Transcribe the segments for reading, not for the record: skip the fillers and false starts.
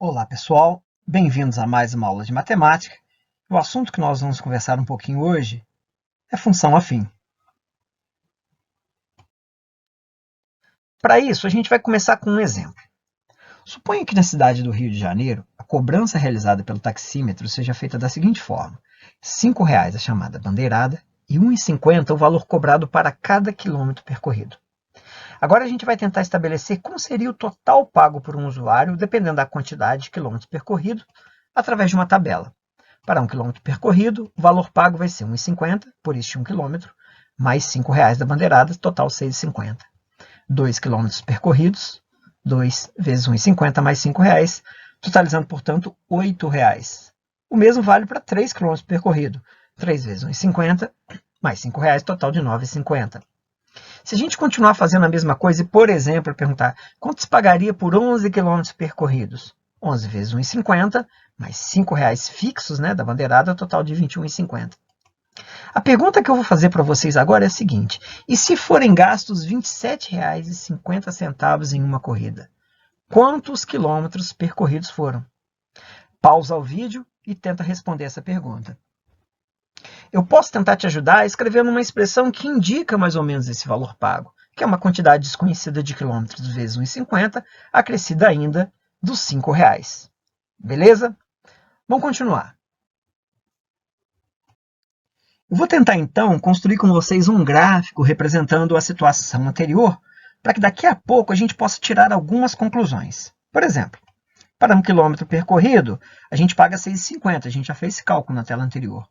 Olá, pessoal. Bem-vindos a mais uma aula de matemática. O assunto que nós vamos conversar um pouquinho hoje é função afim. Para isso, a gente vai começar com um exemplo. Suponha que na cidade do Rio de Janeiro, a cobrança realizada pelo taxímetro seja feita da seguinte forma: R$ 5,00 a chamada bandeirada e R$ 1,50 o valor cobrado para cada quilômetro percorrido. Agora a gente vai tentar estabelecer como seria o total pago por um usuário, dependendo da quantidade de quilômetros percorridos, através de uma tabela. Para 1 quilômetro percorrido, o valor pago vai ser R$ 1,50 por este 1 quilômetro, mais R$ 5,00 da bandeirada, total R$ 6,50. 2 quilômetros percorridos, 2 vezes R$ 1,50 mais R$ 5,00, totalizando, portanto, R$ 8,00. O mesmo vale para 3 quilômetros percorridos, 3 vezes R$ 1,50 mais R$ 5,00, total de R$ 9,50. Se a gente continuar fazendo a mesma coisa e, por exemplo, perguntar quanto se pagaria por 11 quilômetros percorridos? 11 vezes R$ 1,50, mais R$ 5,00 fixos, da bandeirada, total de R$ 21,50. A pergunta que eu vou fazer para vocês agora é a seguinte: e se forem gastos R$ 27,50 em uma corrida? Quantos quilômetros percorridos foram? Pausa o vídeo e tenta responder essa pergunta. Eu posso tentar te ajudar escrevendo uma expressão que indica mais ou menos esse valor pago, que é uma quantidade desconhecida de quilômetros vezes 1,50, acrescida ainda dos R$ 5,00. Beleza? Vamos continuar. Eu vou tentar, então, construir com vocês um gráfico representando a situação anterior, para que daqui a pouco a gente possa tirar algumas conclusões. Por exemplo, para 1 quilômetro percorrido, a gente paga R$ 6,50, a gente já fez esse cálculo na tela anterior.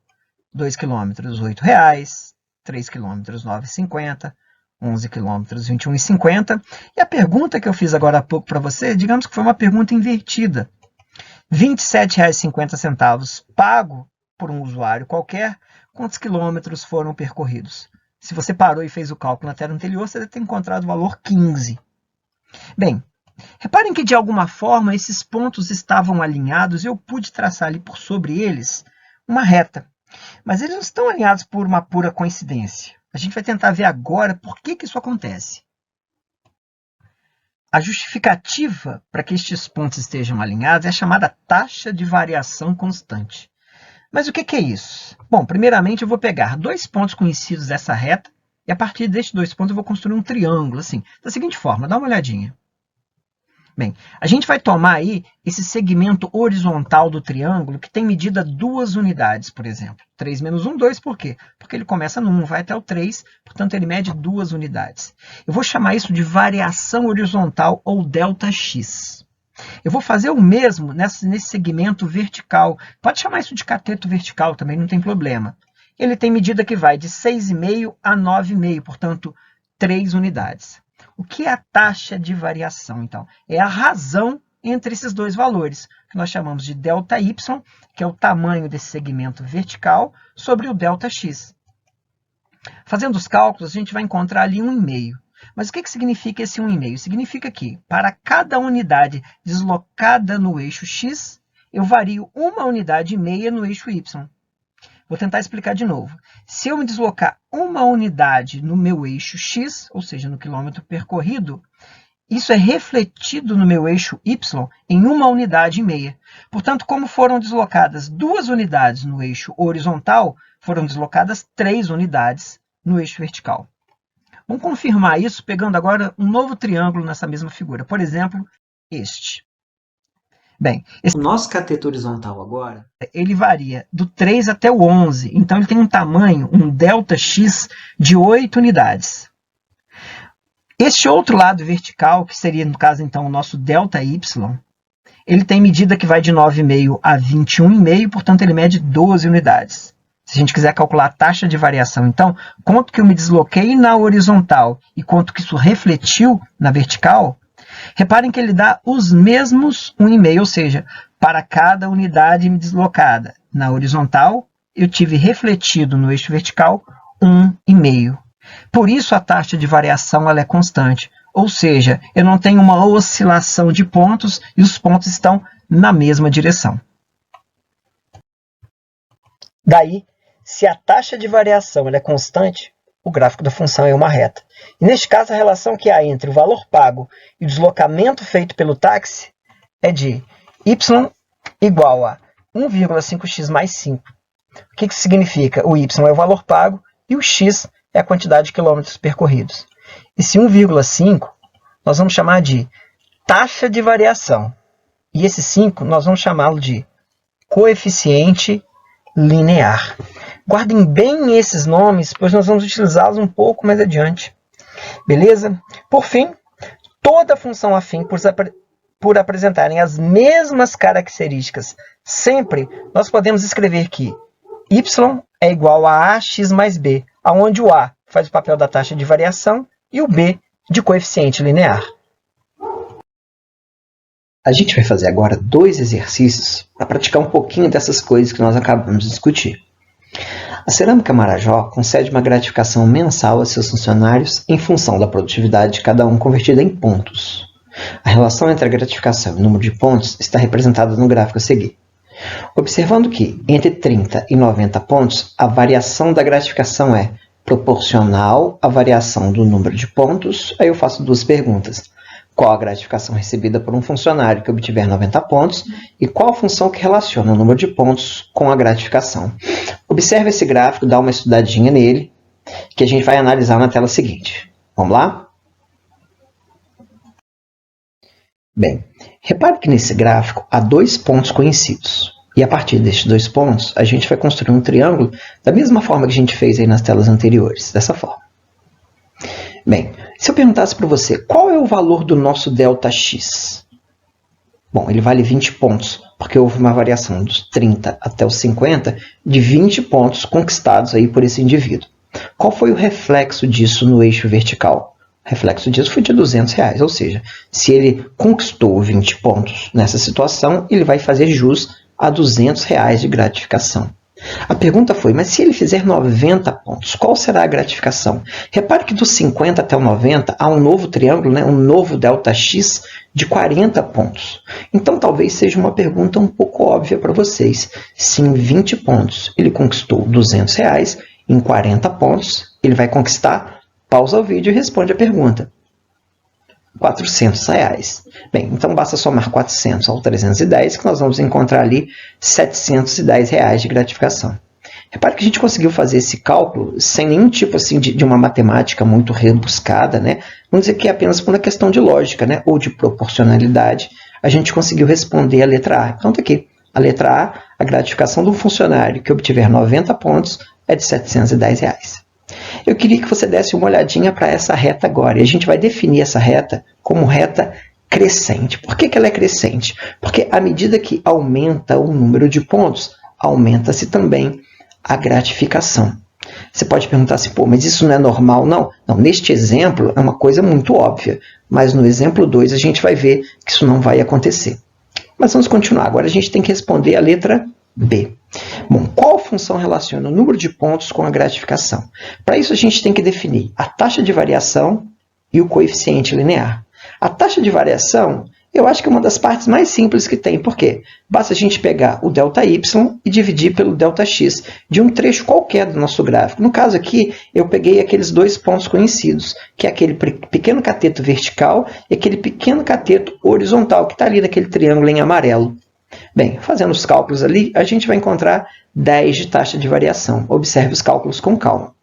2 quilômetros, R$ 8,00, 3 quilômetros, R$ 9,50, 11 quilômetros, R$ 21,50. E a pergunta que eu fiz agora há pouco para você, digamos que foi uma pergunta invertida. R$ 27,50 pago por um usuário qualquer, quantos quilômetros foram percorridos? Se você parou e fez o cálculo na tela anterior, você deve ter encontrado o valor 15. Bem, reparem que de alguma forma esses pontos estavam alinhados e eu pude traçar ali por sobre eles uma reta. Mas eles não estão alinhados por uma pura coincidência. A gente vai tentar ver agora por que isso acontece. A justificativa para que estes pontos estejam alinhados é a chamada taxa de variação constante. Mas o que é isso? Bom, primeiramente eu vou pegar dois pontos conhecidos dessa reta e a partir destes dois pontos eu vou construir um triângulo, assim, da seguinte forma, dá uma olhadinha. Bem, a gente vai tomar aí esse segmento horizontal do triângulo que tem medida 2 unidades, por exemplo. 3 menos 1, 2, por quê? Porque ele começa no 1, vai até o 3, portanto ele mede 2 unidades. Eu vou chamar isso de variação horizontal ou ΔX. Eu vou fazer o mesmo nesse segmento vertical. Pode chamar isso de cateto vertical também, não tem problema. Ele tem medida que vai de 6,5 a 9,5, portanto 3 unidades. O que é a taxa de variação, então? É a razão entre esses dois valores, que nós chamamos de ΔY, que é o tamanho desse segmento vertical, sobre o ΔX. Fazendo os cálculos, a gente vai encontrar ali 1,5. Mas o que significa esse 1,5? Significa que, para cada unidade deslocada no eixo x, eu vario 1,5 unidade no eixo y. Vou tentar explicar de novo. Se eu me deslocar 1 unidade no meu eixo x, ou seja, no quilômetro percorrido, isso é refletido no meu eixo y em 1,5 unidade. Portanto, como foram deslocadas 2 unidades no eixo horizontal, foram deslocadas 3 unidades no eixo vertical. Vamos confirmar isso pegando agora um novo triângulo nessa mesma figura. Por exemplo, este. Bem, esse nosso cateto horizontal agora, ele varia do 3 até o 11. Então, ele tem um tamanho, um ΔX, de 8 unidades. Este outro lado vertical, que seria, no caso, então, o nosso ΔY, ele tem medida que vai de 9,5 a 21,5, portanto, ele mede 12 unidades. Se a gente quiser calcular a taxa de variação, então, quanto que eu me desloquei na horizontal e quanto que isso refletiu na vertical, reparem que ele dá os mesmos 1,5, ou seja, para cada unidade deslocada na horizontal, eu tive refletido no eixo vertical 1,5. Por isso, a taxa de variação ela é constante, ou seja, eu não tenho uma oscilação de pontos e os pontos estão na mesma direção. Daí, se a taxa de variação ela é constante, o gráfico da função é uma reta. E neste caso, a relação que há entre o valor pago e o deslocamento feito pelo táxi é de y igual a 1,5x mais 5. O que isso significa? O y é o valor pago e o x é a quantidade de quilômetros percorridos. Esse 1,5 nós vamos chamar de taxa de variação. E esse 5 nós vamos chamá-lo de coeficiente linear. Guardem bem esses nomes, pois nós vamos utilizá-los um pouco mais adiante. Beleza? Por fim, toda função afim, por apresentarem as mesmas características, sempre nós podemos escrever que y é igual a ax mais b, onde o a faz o papel da taxa de variação e o b de coeficiente linear. A gente vai fazer agora 2 exercícios para praticar um pouquinho dessas coisas que nós acabamos de discutir. A Cerâmica Marajó concede uma gratificação mensal a seus funcionários em função da produtividade de cada um convertida em pontos. A relação entre a gratificação e o número de pontos está representada no gráfico a seguir. Observando que, entre 30 e 90 pontos, a variação da gratificação é proporcional à variação do número de pontos, aí eu faço 2 perguntas. Qual a gratificação recebida por um funcionário que obtiver 90 pontos e qual a função que relaciona o número de pontos com a gratificação. Observe esse gráfico, dá uma estudadinha nele, que a gente vai analisar na tela seguinte. Vamos lá? Bem, repare que nesse gráfico há 2 pontos conhecidos. E a partir destes 2 pontos, a gente vai construir um triângulo da mesma forma que a gente fez aí nas telas anteriores, dessa forma. Bem, se eu perguntasse para você, qual é o valor do nosso ΔX? Bom, ele vale 20 pontos, porque houve uma variação dos 30 até os 50 de 20 pontos conquistados aí por esse indivíduo. Qual foi o reflexo disso no eixo vertical? O reflexo disso foi de R$200, ou seja, se ele conquistou 20 pontos nessa situação, ele vai fazer jus a R$200 de gratificação. A pergunta foi, mas se ele fizer 90 pontos, qual será a gratificação? Repare que dos 50 até o 90 há um novo triângulo, né? Um novo ΔX de 40 pontos. Então talvez seja uma pergunta um pouco óbvia para vocês. Se em 20 pontos ele conquistou R$200, em 40 pontos ele vai conquistar, pausa o vídeo e responde a pergunta. R$400. Bem, então basta somar 400 ao 310 que nós vamos encontrar ali R$710 de gratificação. Repare que a gente conseguiu fazer esse cálculo sem nenhum tipo assim, de uma matemática muito rebuscada, né? Vamos dizer que é apenas por uma questão de lógica, né? Ou de proporcionalidade, a gente conseguiu responder a letra A. Então está aqui, a letra A gratificação do funcionário que obtiver 90 pontos é de R$710. Eu queria que você desse uma olhadinha para essa reta agora. E a gente vai definir essa reta como reta crescente. Por que ela é crescente? Porque à medida que aumenta o número de pontos, aumenta-se também a gratificação. Você pode perguntar assim, pô, mas isso não é normal? Não, neste exemplo é uma coisa muito óbvia. Mas no exemplo 2 a gente vai ver que isso não vai acontecer. Mas vamos continuar. Agora a gente tem que responder a letra B. Bom, qual função relaciona o número de pontos com a gratificação? Para isso, a gente tem que definir a taxa de variação e o coeficiente linear. A taxa de variação, eu acho que é uma das partes mais simples que tem. Por quê? Basta a gente pegar o ΔY e dividir pelo ΔX de um trecho qualquer do nosso gráfico. No caso aqui, eu peguei aqueles 2 pontos conhecidos, que é aquele pequeno cateto vertical e aquele pequeno cateto horizontal, que está ali naquele triângulo em amarelo. Bem, fazendo os cálculos ali, a gente vai encontrar 10 de taxa de variação. Observe os cálculos com calma.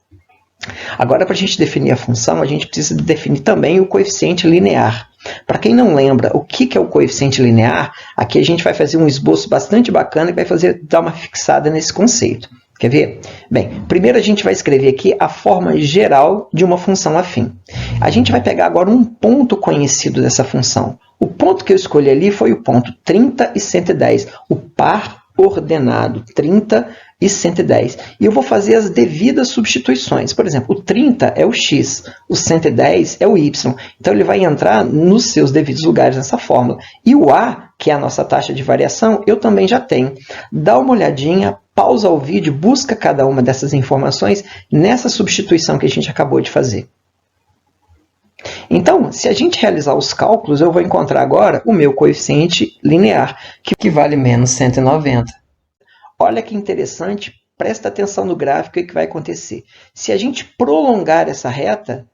Agora, para a gente definir a função, a gente precisa definir também o coeficiente linear. Para quem não lembra o que é o coeficiente linear, aqui a gente vai fazer um esboço bastante bacana que vai dar uma fixada nesse conceito. Quer ver? Bem, primeiro a gente vai escrever aqui a forma geral de uma função afim. A gente vai pegar agora um ponto conhecido dessa função. O ponto que eu escolhi ali foi o ponto 30 e 110, o par ordenado, 30 e 110. E eu vou fazer as devidas substituições. Por exemplo, o 30 é o x, o 110 é o y. Então, ele vai entrar nos seus devidos lugares nessa fórmula. E o a, que é a nossa taxa de variação, eu também já tenho. Dá uma olhadinha, pausa o vídeo, busca cada uma dessas informações nessa substituição que a gente acabou de fazer. Então, se a gente realizar os cálculos, eu vou encontrar agora o meu coeficiente linear, que vale menos 190. Olha que interessante, presta atenção no gráfico e o que vai acontecer. Se a gente prolongar essa reta,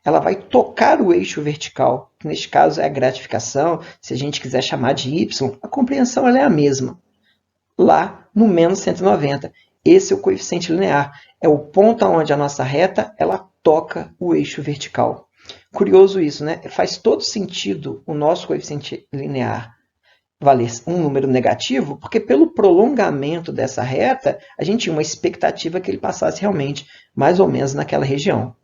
ela vai tocar o eixo vertical que neste caso é a gratificação, se a gente quiser chamar de y, a compreensão ela é a mesma. Lá no menos 190, esse é o coeficiente linear, é o ponto onde a nossa reta ela toca o eixo vertical. Curioso isso, né? Faz todo sentido o nosso coeficiente linear valer um número negativo, porque pelo prolongamento dessa reta, a gente tinha uma expectativa que ele passasse realmente mais ou menos naquela região.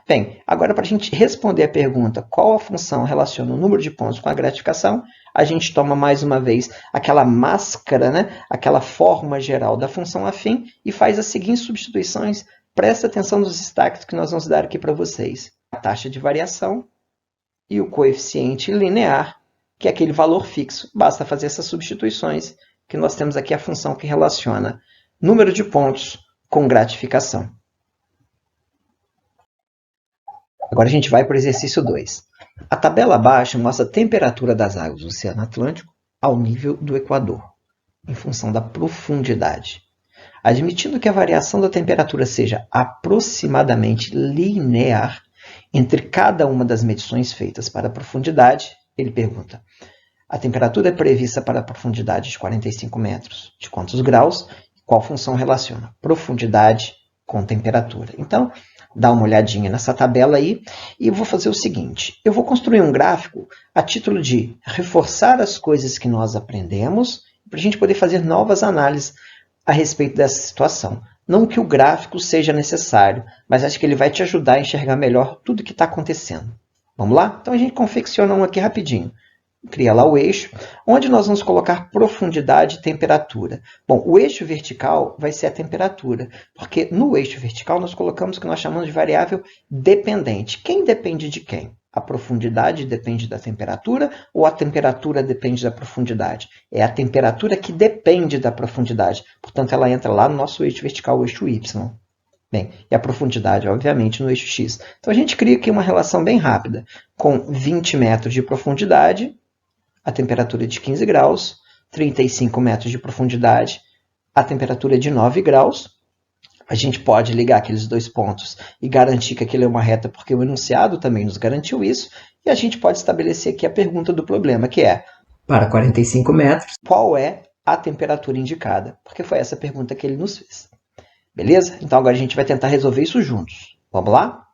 Bem, agora para a gente responder a pergunta qual a função relaciona o número de pontos com a gratificação, a gente toma mais uma vez aquela máscara, né? Aquela forma geral da função afim e faz as seguintes substituições. Presta atenção nos destaques que nós vamos dar aqui para vocês. A taxa de variação e o coeficiente linear, que é aquele valor fixo. Basta fazer essas substituições, que nós temos aqui a função que relaciona número de pontos com gratificação. Agora a gente vai para o exercício 2. A tabela abaixo mostra a temperatura das águas do Oceano Atlântico ao nível do Equador, em função da profundidade. Admitindo que a variação da temperatura seja aproximadamente linear entre cada uma das medições feitas para a profundidade, ele pergunta: a temperatura é prevista para a profundidade de 45 metros, de quantos graus? Qual função relaciona profundidade com temperatura? Então, dá uma olhadinha nessa tabela aí e eu vou fazer o seguinte. Eu vou construir um gráfico a título de reforçar as coisas que nós aprendemos para a gente poder fazer novas análises a respeito dessa situação. Não que o gráfico seja necessário, mas acho que ele vai te ajudar a enxergar melhor tudo o que está acontecendo. Vamos lá? Então a gente confecciona um aqui rapidinho. Cria lá o eixo, onde nós vamos colocar profundidade e temperatura. Bom, o eixo vertical vai ser a temperatura, porque no eixo vertical nós colocamos o que nós chamamos de variável dependente. Quem depende de quem? A profundidade depende da temperatura ou a temperatura depende da profundidade? É a temperatura que depende da profundidade. Portanto, ela entra lá no nosso eixo vertical, o eixo Y. Bem, e a profundidade, obviamente, no eixo X. Então, a gente cria aqui uma relação bem rápida. Com 20 metros de profundidade, a temperatura é de 15 graus, 35 metros de profundidade, a temperatura é de 9 graus. A gente pode ligar aqueles dois pontos e garantir que aquilo é uma reta, porque o enunciado também nos garantiu isso. E a gente pode estabelecer aqui a pergunta do problema, que é: para 45 metros, qual é a temperatura indicada? Porque foi essa pergunta que ele nos fez. Beleza? Então agora a gente vai tentar resolver isso juntos. Vamos lá?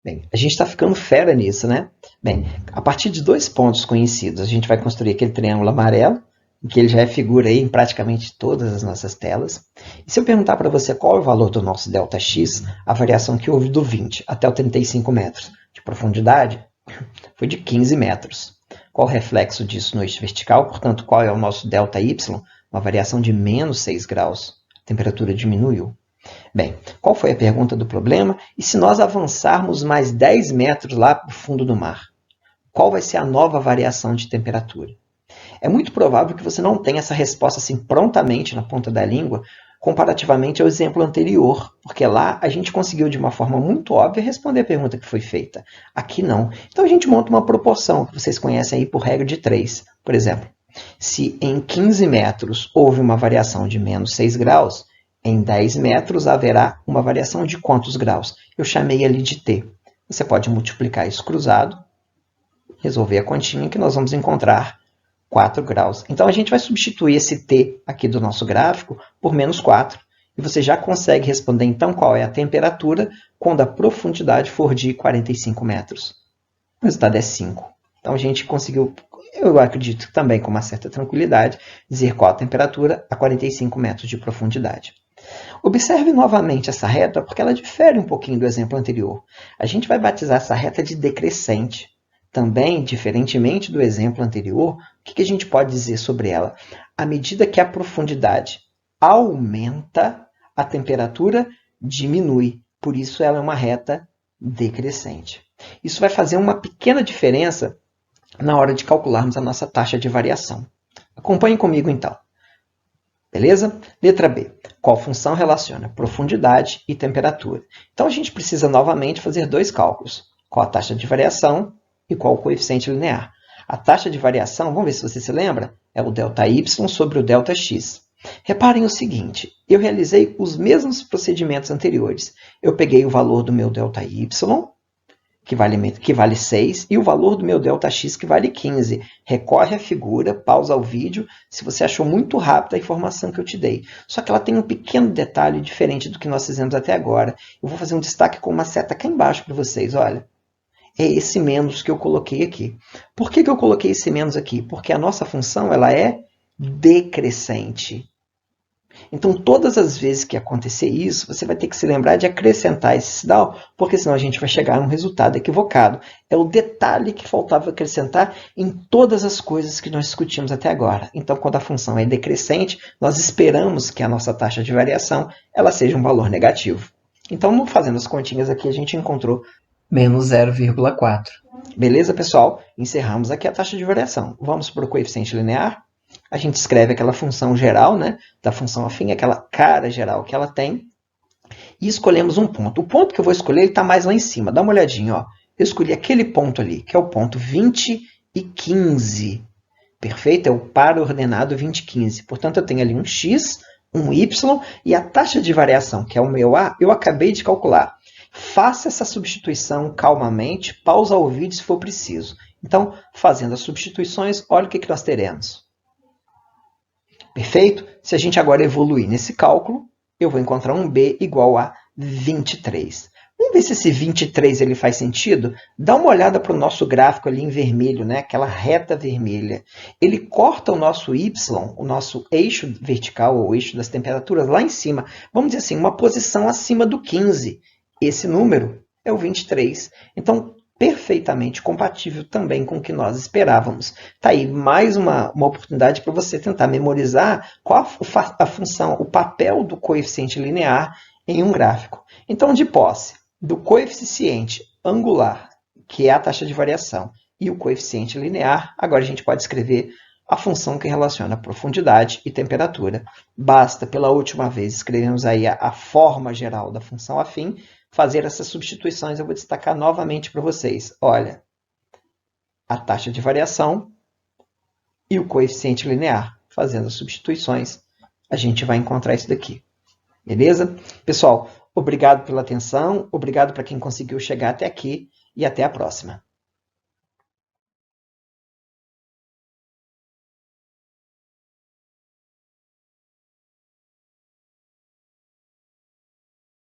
Bem, a gente está ficando fera nisso, né? Bem, a partir de dois pontos conhecidos, a gente vai construir aquele triângulo amarelo, que ele já é figura aí em praticamente todas as nossas telas. E se eu perguntar para você qual é o valor do nosso ΔX, a variação que houve do 20 até o 35 metros de profundidade foi de 15 metros. Qual o reflexo disso no eixo vertical? Portanto, qual é o nosso ΔY? Uma variação de menos 6 graus. A temperatura diminuiu. Bem, qual foi a pergunta do problema? E se nós avançarmos mais 10 metros lá para o fundo do mar? Qual vai ser a nova variação de temperatura? É muito provável que você não tenha essa resposta assim prontamente na ponta da língua, comparativamente ao exemplo anterior, porque lá a gente conseguiu de uma forma muito óbvia responder a pergunta que foi feita. Aqui não. Então a gente monta uma proporção, que vocês conhecem aí por regra de 3. Por exemplo, se em 15 metros houve uma variação de menos 6 graus, em 10 metros haverá uma variação de quantos graus? Eu chamei ali de T. Você pode multiplicar isso cruzado, resolver a continha que nós vamos encontrar 4 graus. Então, a gente vai substituir esse T aqui do nosso gráfico por menos 4. E você já consegue responder, então, qual é a temperatura quando a profundidade for de 45 metros. O resultado é 5. Então, a gente conseguiu, eu acredito também com uma certa tranquilidade, dizer qual a temperatura a 45 metros de profundidade. Observe novamente essa reta, porque ela difere um pouquinho do exemplo anterior. A gente vai batizar essa reta de decrescente. Também, diferentemente do exemplo anterior, o que a gente pode dizer sobre ela? À medida que a profundidade aumenta, a temperatura diminui. Por isso, ela é uma reta decrescente. Isso vai fazer uma pequena diferença na hora de calcularmos a nossa taxa de variação. Acompanhe comigo, então. Beleza? Letra B. Qual função relaciona profundidade e temperatura? Então, a gente precisa novamente fazer dois cálculos. Qual a taxa de variação e qual o coeficiente linear? A taxa de variação, vamos ver se você se lembra, é o ΔY sobre o ΔX. Reparem o seguinte, eu realizei os mesmos procedimentos anteriores. Eu peguei o valor do meu ΔY que vale 6, e o valor do meu ΔX, que vale 15. Recorre à figura, pausa o vídeo, se você achou muito rápida a informação que eu te dei. Só que ela tem um pequeno detalhe diferente do que nós fizemos até agora. Eu vou fazer um destaque com uma seta aqui embaixo para vocês, olha. É esse menos que eu coloquei aqui. Por que eu coloquei esse menos aqui? Porque a nossa função ela é decrescente. Então, todas as vezes que acontecer isso, você vai ter que se lembrar de acrescentar esse sinal, porque senão a gente vai chegar a um resultado equivocado. É o detalhe que faltava acrescentar em todas as coisas que nós discutimos até agora. Então, quando a função é decrescente, nós esperamos que a nossa taxa de variação ela seja um valor negativo. Então, fazendo as continhas aqui, a gente encontrou menos 0,4. Beleza, pessoal? Encerramos aqui a taxa de variação. Vamos para o coeficiente linear. A gente escreve aquela função geral, né, da função afim, aquela cara geral que ela tem, e escolhemos um ponto. O ponto que eu vou escolher está mais lá em cima. Dá uma olhadinha. Ó. Eu escolhi aquele ponto ali, que é o ponto 20 e 15. Perfeito? É o par ordenado 20 e 15. Portanto, eu tenho ali um x, um y, e a taxa de variação, que é o meu a, eu acabei de calcular. Faça essa substituição calmamente, pausa o vídeo se for preciso. Então, fazendo as substituições, olha o que nós teremos. Perfeito? Se a gente agora evoluir nesse cálculo, eu vou encontrar um b igual a 23. Vamos ver se esse 23 ele faz sentido? Dá uma olhada para o nosso gráfico ali em vermelho, né? Aquela reta vermelha. Ele corta o nosso y, o nosso eixo vertical, ou eixo das temperaturas, lá em cima. Vamos dizer assim, uma posição acima do 15. Esse número é o 23. Então, perfeitamente compatível também com o que nós esperávamos. Está aí mais uma oportunidade para você tentar memorizar qual a função, o papel do coeficiente linear em um gráfico. Então, de posse do coeficiente angular, que é a taxa de variação, e o coeficiente linear, agora a gente pode escrever a função que relaciona profundidade e temperatura. Basta, pela última vez, escrevemos aí a forma geral da função afim, fazer essas substituições, eu vou destacar novamente para vocês. Olha, a taxa de variação e o coeficiente linear. Fazendo as substituições, a gente vai encontrar isso daqui. Beleza? Pessoal, obrigado pela atenção, obrigado para quem conseguiu chegar até aqui e até a próxima.